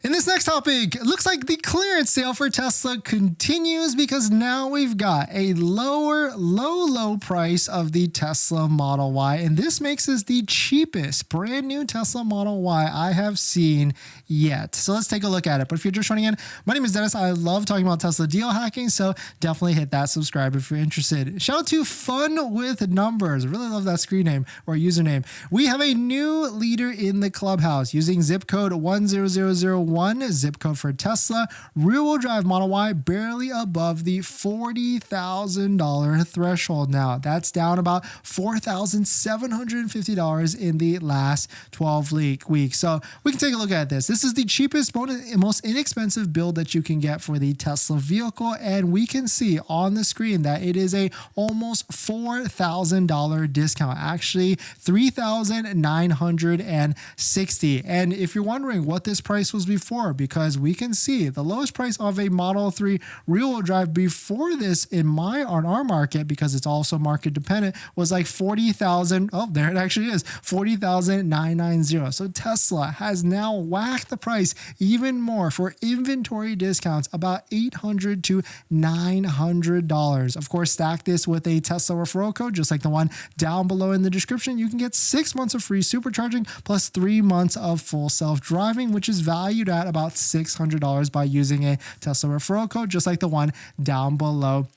In this next topic, it looks like the clearance sale for Tesla continues because now we've got a low price of the Tesla Model Y. And this makes this the cheapest brand new Tesla Model Y I have seen yet. So let's take a look at it. But if you're just joining in, my name is Dennis. I love talking about Tesla deal hacking. So definitely hit that subscribe if you're interested. Shout out to Fun with Numbers. I really love that screen name or username. We have a new leader in the clubhouse using zip code 10001. Zip code for Tesla, rear-wheel drive Model Y barely above the $40,000 threshold now. That's down about $4,750 in the last 12 weeks. So we can take a look at this. This is the cheapest, most inexpensive build that you can get for the Tesla vehicle. And we can see on the screen that it is a almost $4,000 discount, actually $3,960. And if you're wondering what this price was before, because we can see the lowest price of a Model 3 rear-wheel drive before this on our market, because it's also market dependent, was like 40,000. Oh, there it actually is, 40,990. So Tesla has now whacked the price even more for inventory discounts, about $800 to $900. Of course, stack this with a Tesla referral code, just like the one down below in the description. You can get 6 months of free supercharging plus 3 months of full self-driving, which is valued at about $600 by using a Tesla referral code, just like the one down below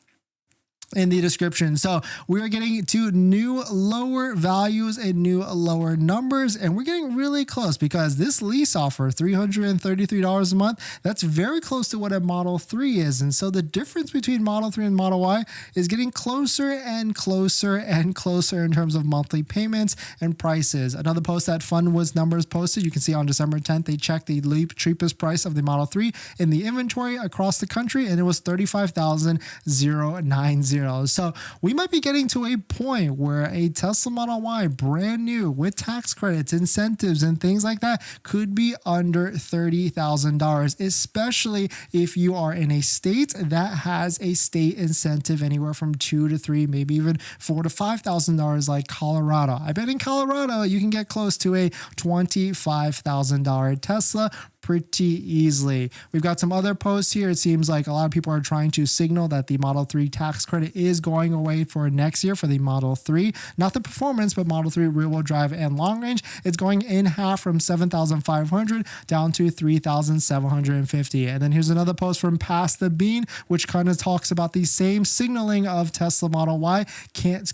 in the description. So we are getting to new lower values and new lower numbers, and we're getting really close because this lease offer, $333 a month, that's very close to what a Model 3 is. And so the difference between Model 3 and Model Y is getting closer and closer and closer in terms of monthly payments and prices. Another post that Fun with Numbers posted, you can see on December 10th, they checked the cheapest price of the Model 3 in the inventory across the country, and it was $35,090. So we might be getting to a point where a Tesla Model Y brand new with tax credits, incentives, and things like that could be under $30,000, especially if you are in a state that has a state incentive anywhere from $2,000 to $3,000, maybe even $4,000 to $5,000 like Colorado. I bet in Colorado you can get close to a $25,000 Tesla pretty easily. We've got some other posts here. It seems like a lot of people are trying to signal that the Model 3 tax credit is going away for next year for the Model 3. Not the performance, but Model 3 rear-wheel drive and long range. It's going in half from $7,500 down to $3,750. And then here's another post from Past the Bean, which kind of talks about the same signaling of Tesla Model Y,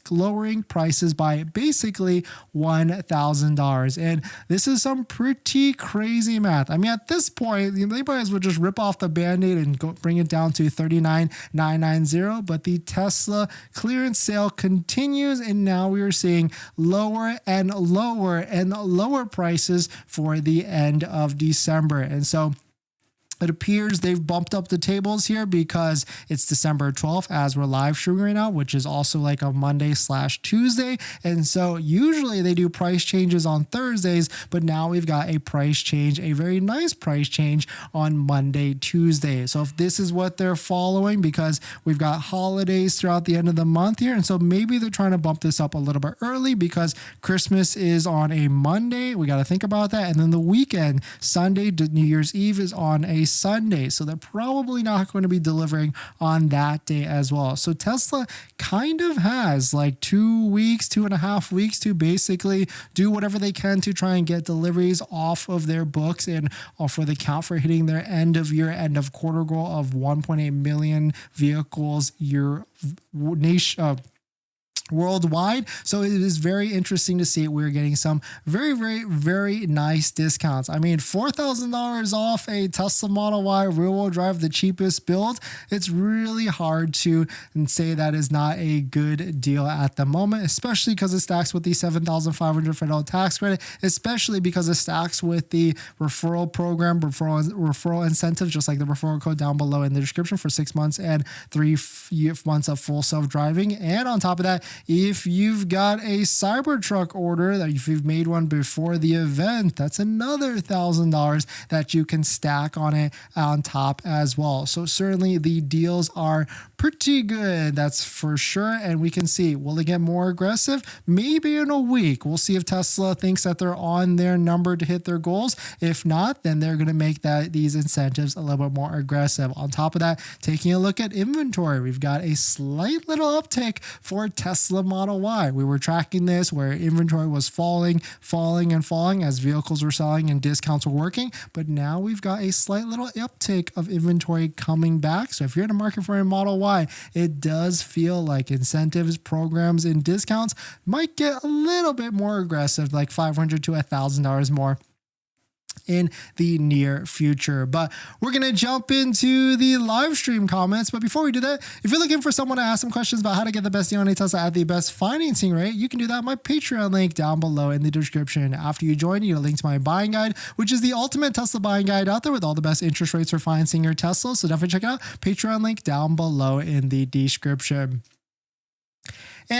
lowering prices by basically $1,000. And this is some pretty crazy math. I mean, at this point, they might as well just rip off the Band-Aid and bring it down to $39,990. But the Tesla clearance sale continues, and now we are seeing lower and lower and lower prices for the end of December. And so it appears they've bumped up the tables here because it's December 12th as we're live streaming right now, which is also like a Monday/Tuesday. And so usually they do price changes on Thursdays, but now we've got a price change, a very nice price change on Monday, Tuesday. So if this is what they're following, because we've got holidays throughout the end of the month here, and so maybe they're trying to bump this up a little bit early because Christmas is on a Monday. We got to think about that. And then the weekend, Sunday, New Year's Eve is on a Sunday. So they're probably not going to be delivering on that day as well. So Tesla kind of has like 2.5 weeks to basically do whatever they can to try and get deliveries off of their books and for the count for hitting their end of year, end of quarter goal of 1.8 million vehicles worldwide. So it is very interesting to see we're getting some very, very, very nice discounts. I mean, $4,000 off a Tesla Model Y rear-wheel drive, the cheapest build. It's really hard to say that is not a good deal at the moment, especially because it stacks with the $7,500 federal tax credit, especially because it stacks with the referral program, referral incentives, just like the referral code down below in the description for 6 months and 3 months of full self-driving. And on top of that, if you've got a Cybertruck order, that if you've made one before the event, that's another $1,000 that you can stack on it on top as well. So certainly the deals are pretty good, that's for sure. And we can see, will it get more aggressive? Maybe in a week. We'll see if Tesla thinks that they're on their number to hit their goals. If not, then they're going to make these incentives a little bit more aggressive. On top of that, taking a look at inventory, we've got a slight little uptick for Tesla Model Y. We were tracking this where inventory was falling as vehicles were selling and discounts were working, but now we've got a slight little uptick of inventory coming back. So if you're in the market for a Model Y, it does feel like incentives, programs, and discounts might get a little bit more aggressive, like $500 to $1,000 more in the near future. But we're going to jump into the live stream comments. But before we do that, if you're looking for someone to ask some questions about how to get the best deal on a Tesla at the best financing rate, you can do that at my Patreon link down below in the description. After you join, you get a link to my buying guide, which is the ultimate Tesla buying guide out there with all the best interest rates for financing your Tesla. So definitely check it out. Patreon link down below in the description.